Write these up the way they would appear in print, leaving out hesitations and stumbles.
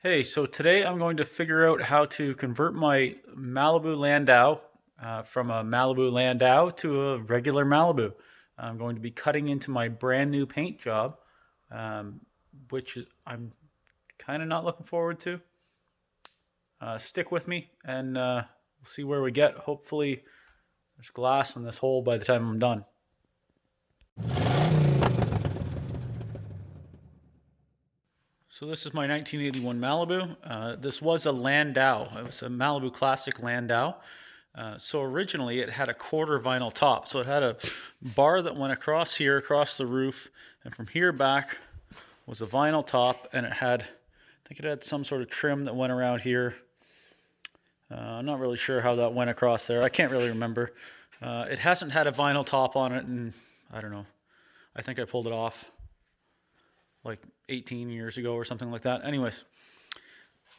Hey, so today I'm going to figure out how to convert my Malibu Landau from a Malibu Landau to a regular Malibu. I'm going to be cutting into my brand new paint job, um, I'm kind of not looking forward to. Stick with me and we'll see where we get. Hopefully, there's glass in this hole by the time I'm done. So this is my 1981 Malibu. This was a Landau. It was a Malibu Classic Landau. So originally it had a quarter vinyl top. So it had a bar that went across here, across the roof, and from here back was a vinyl top, and I think it had some sort of trim that went around here. I'm not really sure how that went across there. I can't really remember. It hasn't had a vinyl top on it, and I don't know. I think I pulled it off like 18 years ago or something like that. Anyways,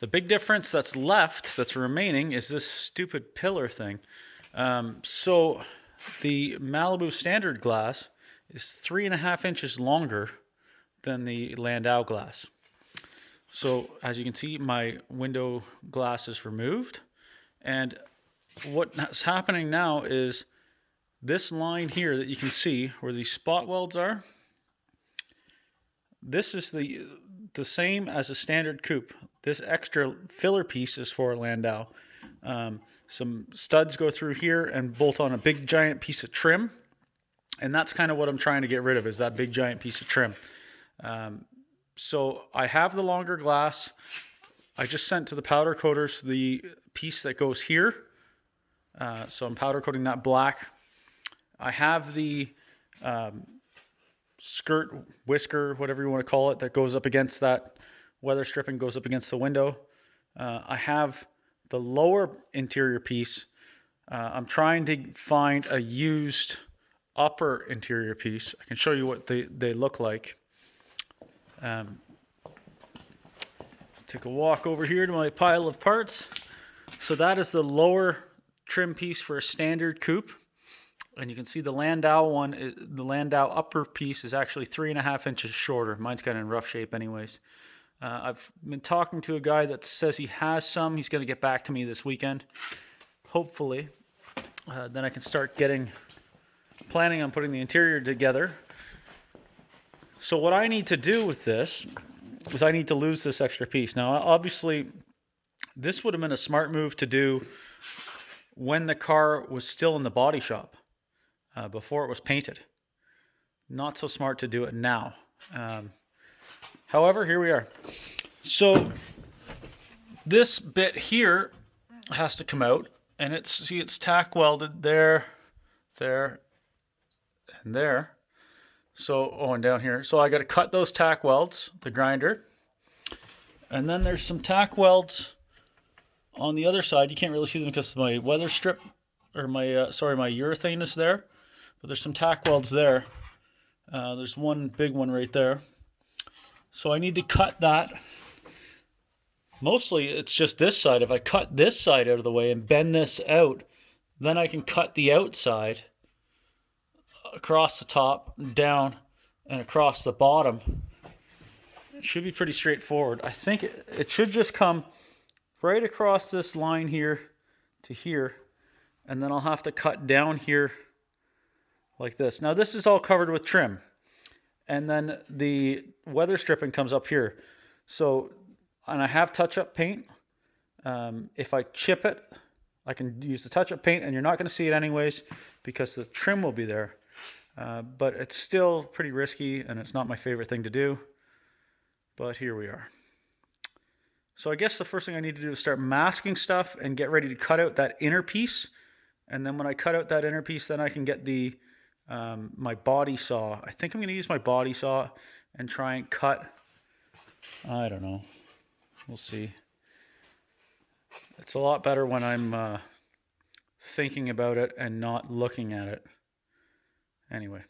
the big difference that's left, that's remaining, is this stupid pillar thing. So the Malibu standard glass is 3.5 inches longer than the Landau glass. So as you can see, my window glass is removed. And what's happening now is this line here that you can see where these spot welds are, this is the same as a standard coupe. This extra filler piece is for a Landau. Some studs go through here and bolt on a big giant piece of trim. And that's kind of what I'm trying to get rid of, is that big giant piece of trim. So I have the longer glass. I just sent to the powder coaters the piece that goes here. So I'm powder coating that black. I have the skirt, whisker, whatever you want to call it, that goes up against that weather stripping, goes up against the window. I have the lower interior piece. I'm trying to find a used upper interior piece. I can show you what they look like. Take a walk over here to my pile of parts. So that is the lower trim piece for a standard coupe. And you can see the Landau one, the Landau upper piece is actually 3.5 inches shorter. Mine's kind of in rough shape anyways. I've been talking to a guy that says he has some. He's going to get back to me this weekend. Hopefully. Then I can start planning on putting the interior together. So what I need to do with this is I need to lose this extra piece. Now, obviously, this would have been a smart move to do when the car was still in the body shop. Before it was painted. Not so smart to do it now. However, here we are. So this bit here has to come out, and it's tack welded there, there, and there. So, and down here. So I got to cut those tack welds, the grinder, and then there's some tack welds on the other side. You can't really see them because my weather strip, or my urethane is there. But there's some tack welds there. There's one big one right there. So I need to cut that. Mostly it's just this side. If I cut this side out of the way and bend this out, then I can cut the outside across the top, down, and across the bottom. It should be pretty straightforward. I think it should just come right across this line here to here. And then I'll have to cut down here like this. Now this is all covered with trim. And then the weather stripping comes up here. So, and I have touch-up paint. If I chip it, I can use the touch-up paint, and you're not going to see it anyways because the trim will be there. But it's still pretty risky, and it's not my favorite thing to do. But here we are. So I guess the first thing I need to do is start masking stuff and get ready to cut out that inner piece. And then when I cut out that inner piece, then I can get my body saw. I think I'm going to use my body saw and try and cut. I don't know. We'll see. It's a lot better when I'm thinking about it and not looking at it. Anyway.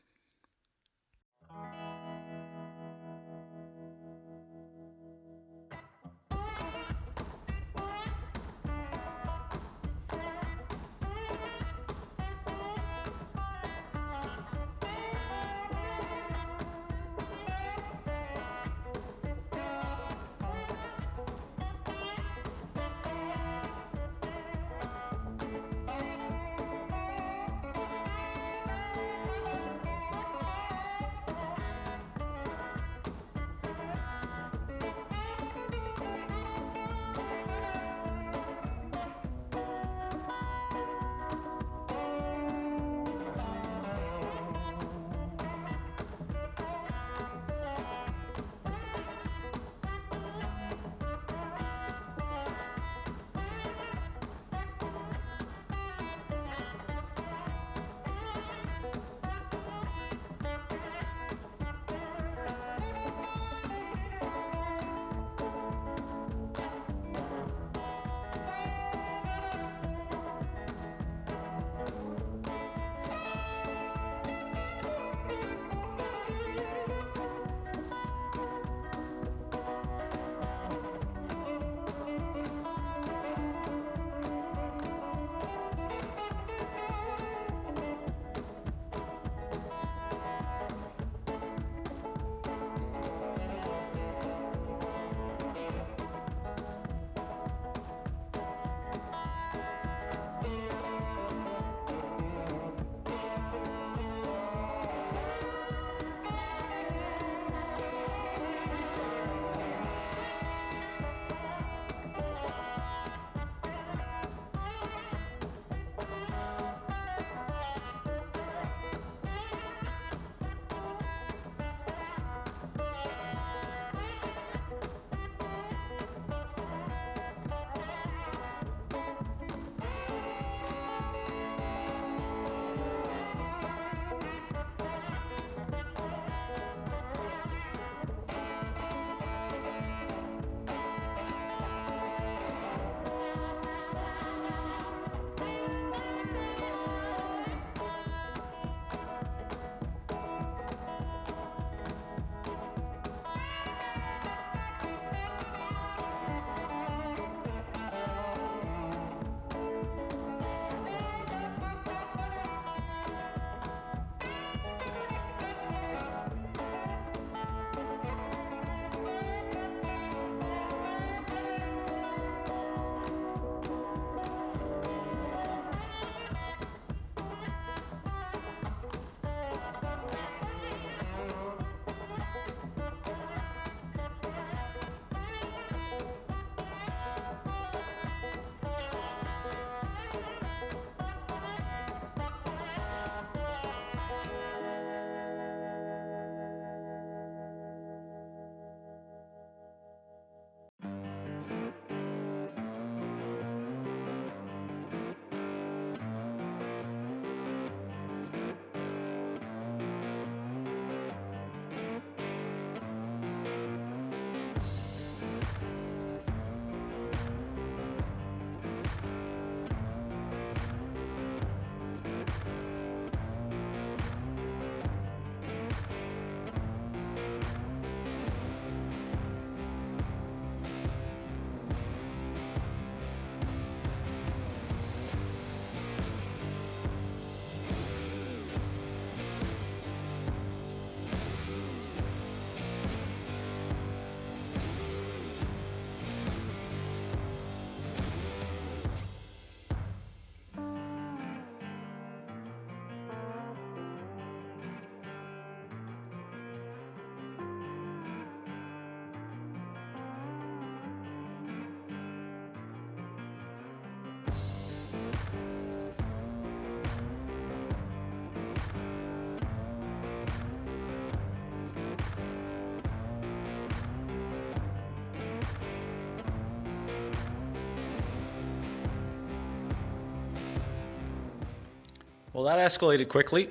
Well, that escalated quickly.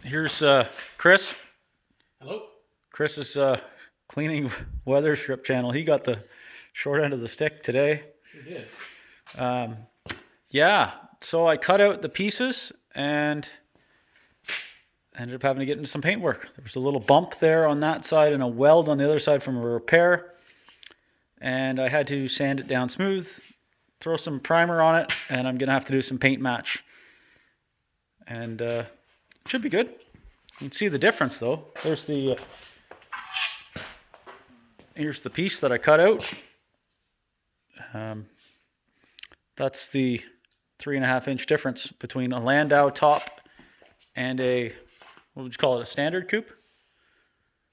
Here's Chris. Hello? Chris is cleaning Weatherstrip Channel. He got the short end of the stick today. Sure did. Yeah, so I cut out the pieces and ended up having to get into some paint work. There was a little bump there on that side and a weld on the other side from a repair. And I had to sand it down smooth, throw some primer on it, and I'm going to have to do some paint match. And it should be good. You can see the difference though. Here's the piece that I cut out. That's the 3.5-inch difference between a Landau top and a, what would you call it, a standard coupe?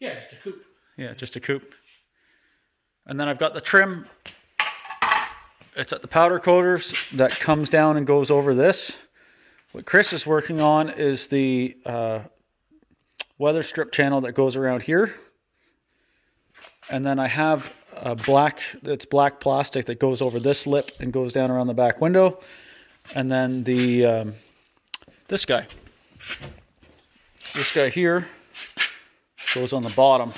Yeah, just a coupe. Yeah, just a coupe. And then I've got the trim. It's at the powder coaters that comes down and goes over this. What Chris is working on is the Weatherstrip channel that goes around here. And then I have a black plastic that goes over this lip and goes down around the back window. And then the this guy here goes on the bottom.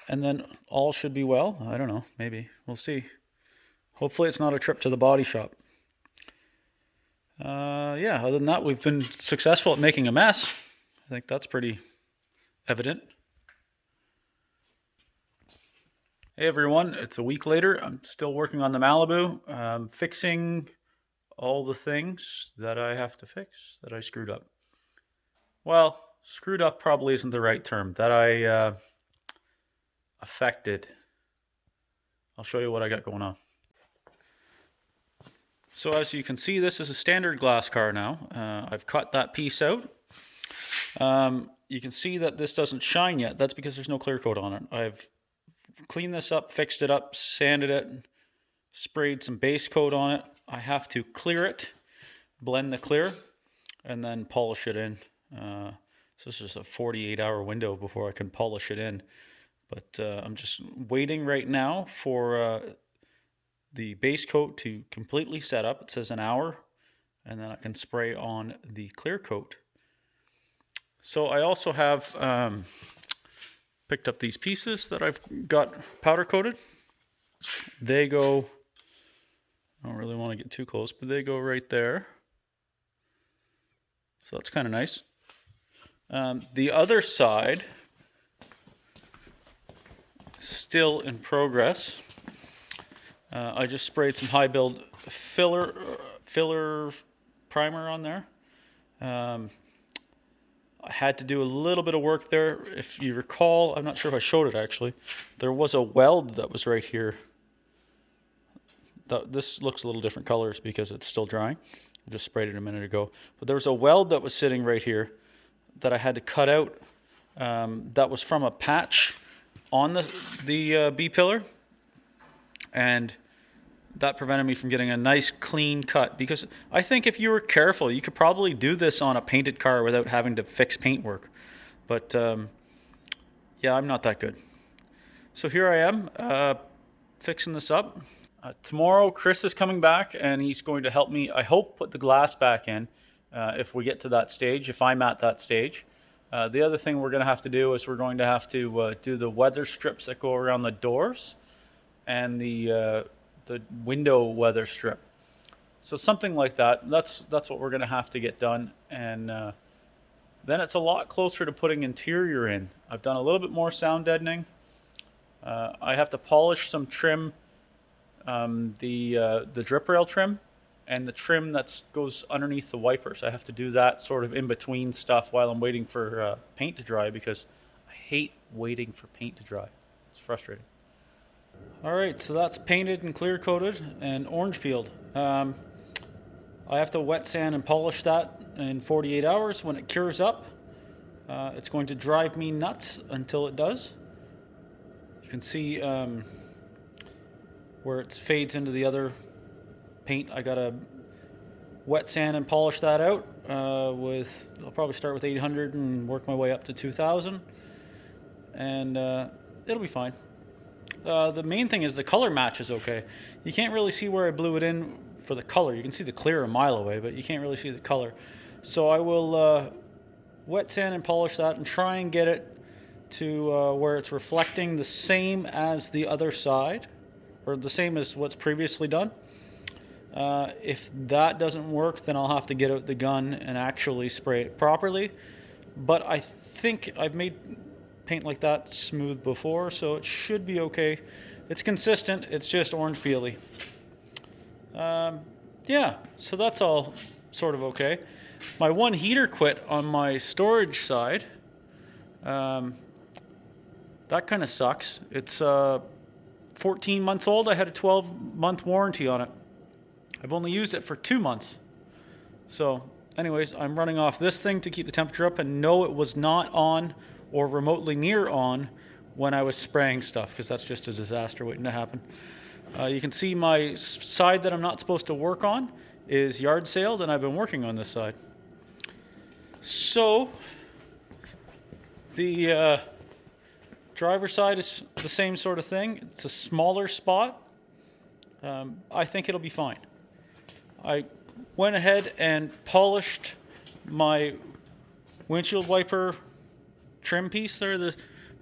And then all should be well. I don't know, maybe. We'll see. Hopefully it's not a trip to the body shop. Yeah, other than that, we've been successful at making a mess. I think that's pretty evident. Hey everyone, it's a week later. I'm still working on the Malibu, fixing all the things that I have to fix that I screwed up. Well, screwed up probably isn't the right term. That I affected. I'll show you what I got going on. So as you can see, this is a standard glass car now. I've cut that piece out. You can see that this doesn't shine yet. That's because there's no clear coat on it. I've cleaned this up, fixed it up, sanded it, sprayed some base coat on it. I have to clear it, blend the clear, and then polish it in. So this is a 48-hour window before I can polish it in. But I'm just waiting right now for the base coat to completely set up. It says an hour, and then I can spray on the clear coat. So I also have picked up these pieces that I've got powder coated. They go, I don't really want to get too close, but they go right there. So that's kind of nice. The other side, still in progress. I just sprayed some high build filler primer on there. I had to do a little bit of work there. If you recall, I'm not sure if I showed it actually, there was a weld that was right here. This looks a little different colors because it's still drying. I just sprayed it a minute ago. But there was a weld that was sitting right here that I had to cut out. That was from a patch on the B-pillar. And that prevented me from getting a nice clean cut, because I think if you were careful, you could probably do this on a painted car without having to fix paintwork. But yeah, I'm not that good. So here I am fixing this up. Tomorrow Chris is coming back and he's going to help me, I hope, put the glass back in if we get to that stage, if I'm at that stage. The other thing we're going to have to do is we're going to have to do the weather strips that go around the doors and the window weather strip. So something like that. That's what we're going to have to get done. And then it's a lot closer to putting interior in. I've done a little bit more sound deadening. I have to polish some trim, the drip rail trim and the trim that goes underneath the wipers. I have to do that sort of in between stuff while I'm waiting for paint to dry, because I hate waiting for paint to dry. It's frustrating. Alright, so that's painted and clear coated and orange peeled. I have to wet sand and polish that in 48 hours. When it cures up, it's going to drive me nuts until it does. You can see where it fades into the other paint. I gotta wet sand and polish that out I'll probably start with 800 and work my way up to 2000, and it'll be fine. The main thing is the color match is okay. You can't really see where I blew it in for the color. You can see the clear a mile away, but you can't really see the color. So I will wet sand and polish that and try and get it to where it's reflecting the same as the other side, or the same as what's previously done. If that doesn't work, then I'll have to get out the gun and actually spray it properly. But I think I've made paint like that smooth before, so it should be okay. It's consistent, it's just orange peely. Yeah, so that's all sort of okay. My one heater quit on my storage side. That kind of sucks. It's 14 months old. I had a 12-month warranty on it. I've only used it for 2 months. So anyways, I'm running off this thing to keep the temperature up, and no, it was not on or remotely near on when I was spraying stuff, because that's just a disaster waiting to happen. You can see my side that I'm not supposed to work on is yard sailed, and I've been working on this side. So the driver's side is the same sort of thing. It's a smaller spot. I think it'll be fine. I went ahead and polished my windshield wiper trim piece there,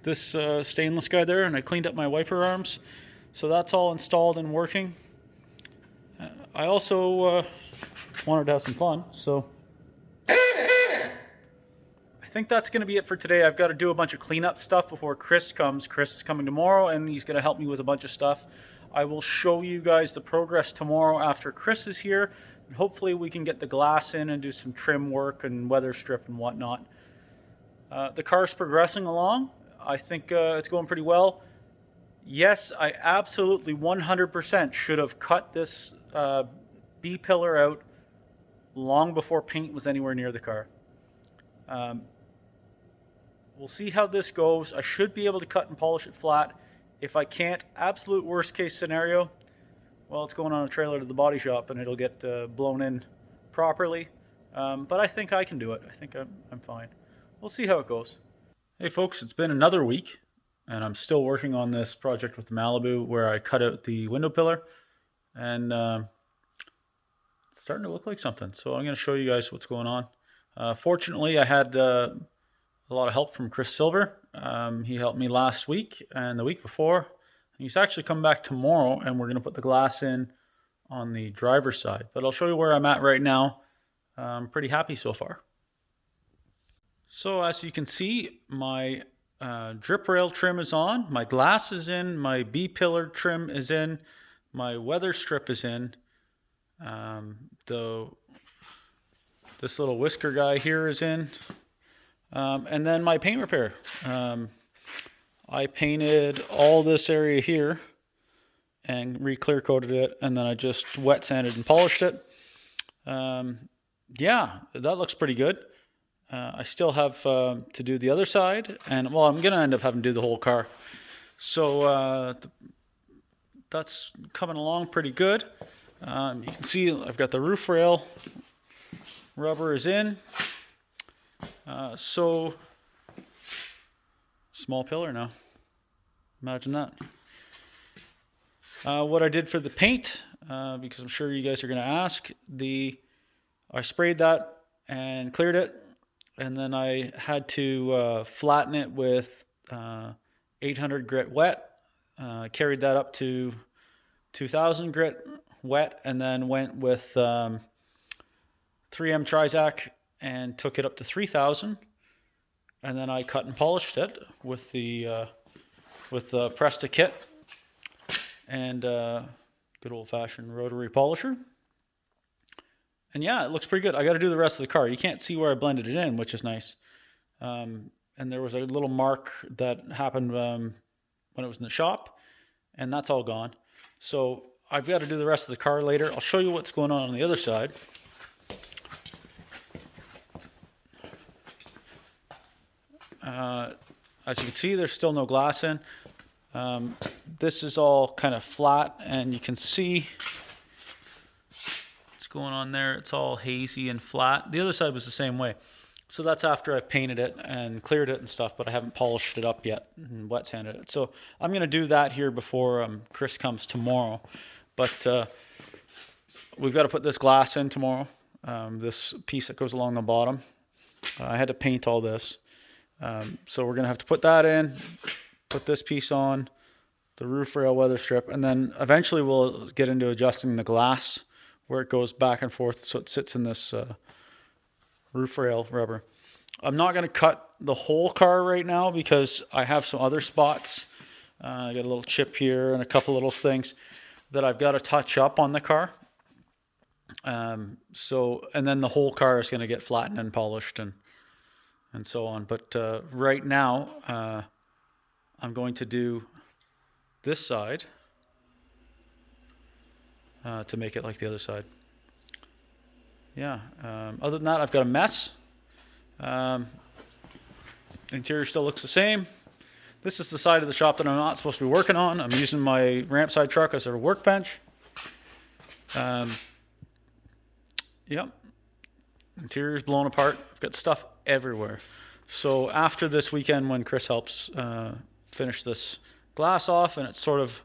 this stainless guy there, and I cleaned up my wiper arms. So that's all installed and working. I also wanted to have some fun, so I think that's going to be it for today. I've got to do a bunch of cleanup stuff before Chris comes. Chris is coming tomorrow, and he's going to help me with a bunch of stuff. I will show you guys the progress tomorrow after Chris is here. And hopefully we can get the glass in and do some trim work and weather strip and whatnot. The car's progressing along. I think it's going pretty well. Yes, I absolutely 100% should have cut this B pillar out long before paint was anywhere near the car. We'll see how this goes. I should be able to cut and polish it flat. If I can't, absolute worst case scenario, well, it's going on a trailer to the body shop and it'll get blown in properly. But I think I can do it. I think I'm fine. We'll see how it goes. Hey folks, it's been another week and I'm still working on this project with the Malibu where I cut out the window pillar, and it's starting to look like something. So I'm going to show you guys what's going on. Fortunately, I had a lot of help from Chris Silver. He helped me last week and the week before. He's actually come back tomorrow, and we're going to put the glass in on the driver's side. But I'll show you where I'm at right now. I'm pretty happy so far. So as you can see, my drip rail trim is on, my glass is in, my B pillar trim is in, my weather strip is in. This little whisker guy here is in. And then my paint repair. I painted all this area here and re-clear coated it, and then I just wet sanded and polished it. Yeah, that looks pretty good. I still have to do the other side, and well, I'm gonna end up having to do the whole car. So that's coming along pretty good. You can see I've got the roof rail. Rubber is in. So small pillar now. Imagine that. What I did for the paint, because I'm sure you guys are going to ask, I sprayed that and cleared it, and then I had to flatten it with 800 grit wet. Carried that up to 2000 grit wet, and then went with 3M Trizac and took it up to 3000, and then I cut and polished it with the Presta kit and good old-fashioned rotary polisher. And yeah, it looks pretty good. I got to do the rest of the car. You can't see where I blended it in, which is nice. And there was a little mark that happened when it was in the shop, and that's all gone. So I've got to do the rest of the car later. I'll show you what's going on the other side. As you can see, there's still no glass in. This is all kind of flat, and you can see what's going on there. It's all hazy and flat. The other side was the same way. So that's after I've painted it and cleared it and stuff, but I haven't polished it up yet and wet sanded it. So I'm going to do that here before Chris comes tomorrow. But we've got to put this glass in tomorrow. This piece that goes along the bottom. I had to paint all this. So we're going to have to put that in, put this piece on, the roof rail weather strip, and then eventually we'll get into adjusting the glass where it goes back and forth so it sits in this roof rail rubber. I'm not going to cut the whole car right now because I have some other spots. I got a little chip here and a couple little things that I've got to touch up on the car. And then the whole car is going to get flattened and polished and so on. But right now, I'm going to do this side to make it like the other side. Yeah. Other than that, I've got a mess. Interior still looks the same. This is the side of the shop that I'm not supposed to be working on. I'm using my ramp side truck as a workbench. Yep. Interior's blown apart. I've got stuff everywhere. So after this weekend when Chris helps finish this glass off and it's sort of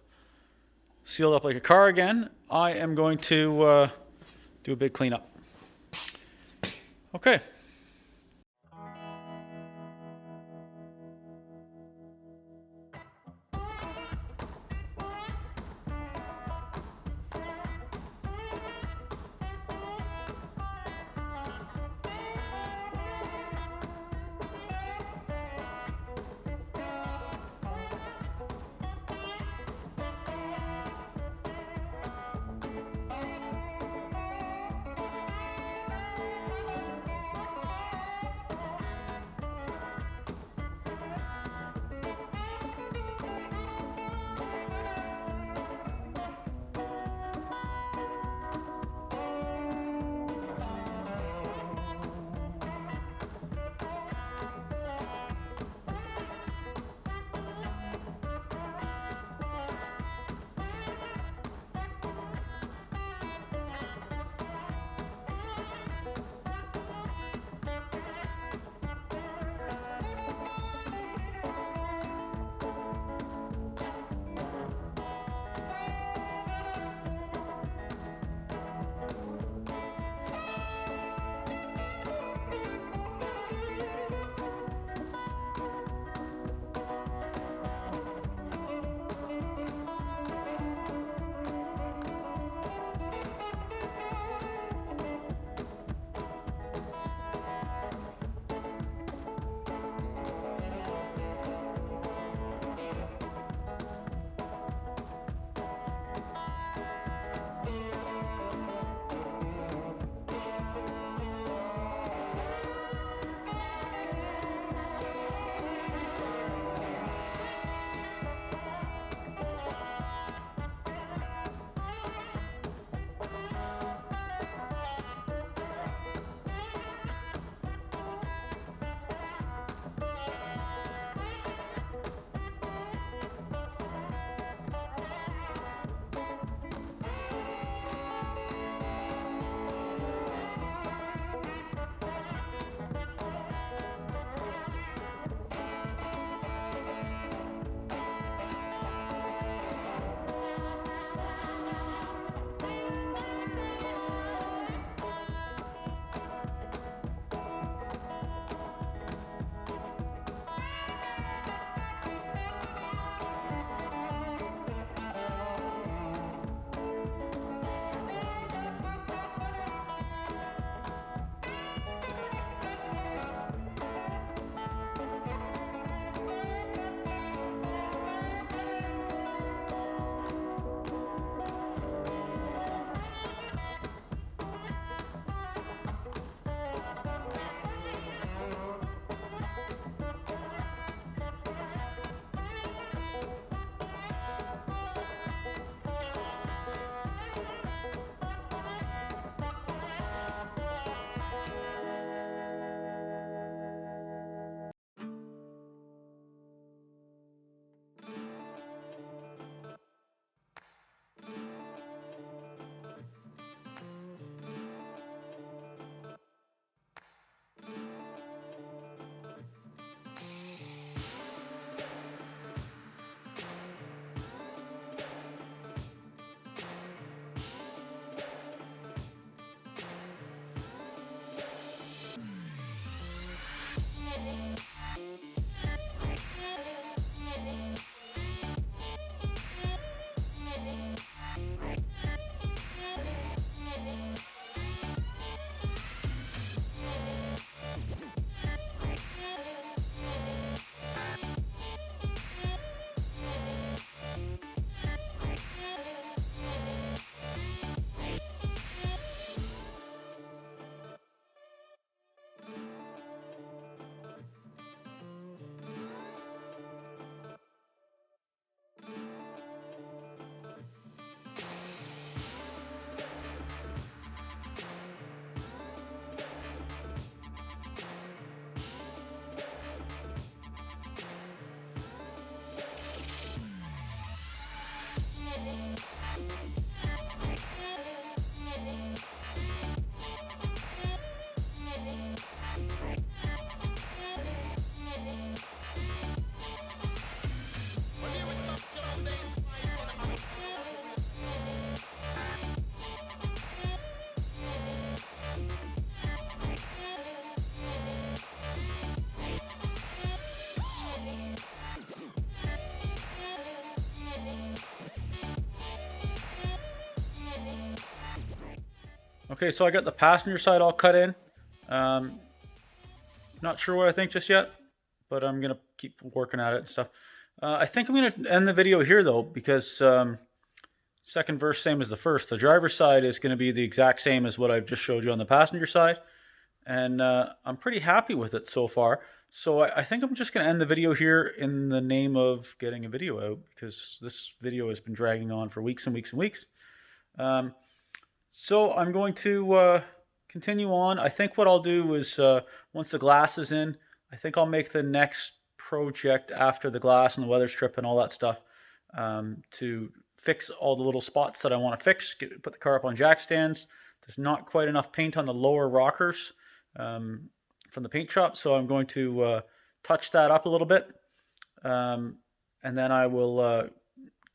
sealed up like a car again, I am going to do a big cleanup. Okay. Okay, so I got the passenger side all cut in. Not sure what I think just yet, but I'm gonna keep working at it and stuff. I think I'm gonna end the video here though, because second verse same as the first. The driver's side is gonna be the exact same as what I've just showed you on the passenger side, and I'm pretty happy with it so far. So I think I'm just gonna end the video here in the name of getting a video out, because this video has been dragging on for weeks and weeks and weeks. So I'm going to continue on. I think what I'll do is once the glass is in, I think I'll make the next project after the glass and the weather strip and all that stuff to fix all the little spots that I want to fix, put the car up on jack stands. There's not quite enough paint on the lower rockers from the paint shop, so I'm going to touch that up a little bit, and then I will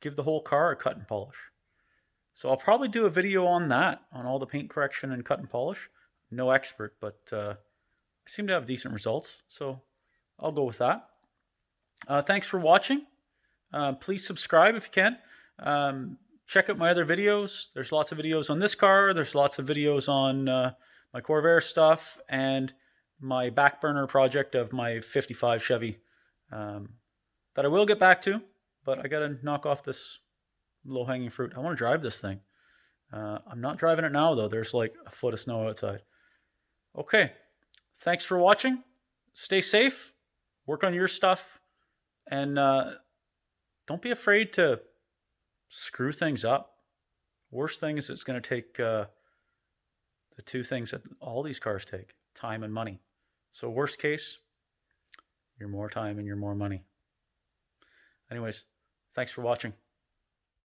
give the whole car a cut and polish. So I'll probably do a video on that, on all the paint correction and cut and polish. No expert, but I seem to have decent results, so I'll go with that. Thanks for watching. Please subscribe if you can. Check out my other videos. There's lots of videos on this car. There's lots of videos on my Corvair stuff and my back burner project of my 55 Chevy that I will get back to, but I got to knock off this low-hanging fruit. I want to drive this thing. I'm not driving it now, though. There's like a foot of snow outside. Okay. Thanks for watching. Stay safe. Work on your stuff. And don't be afraid to screw things up. Worst thing is it's going to take the two things that all these cars take, time and money. So worst case, your more time and your more money. Anyways, thanks for watching.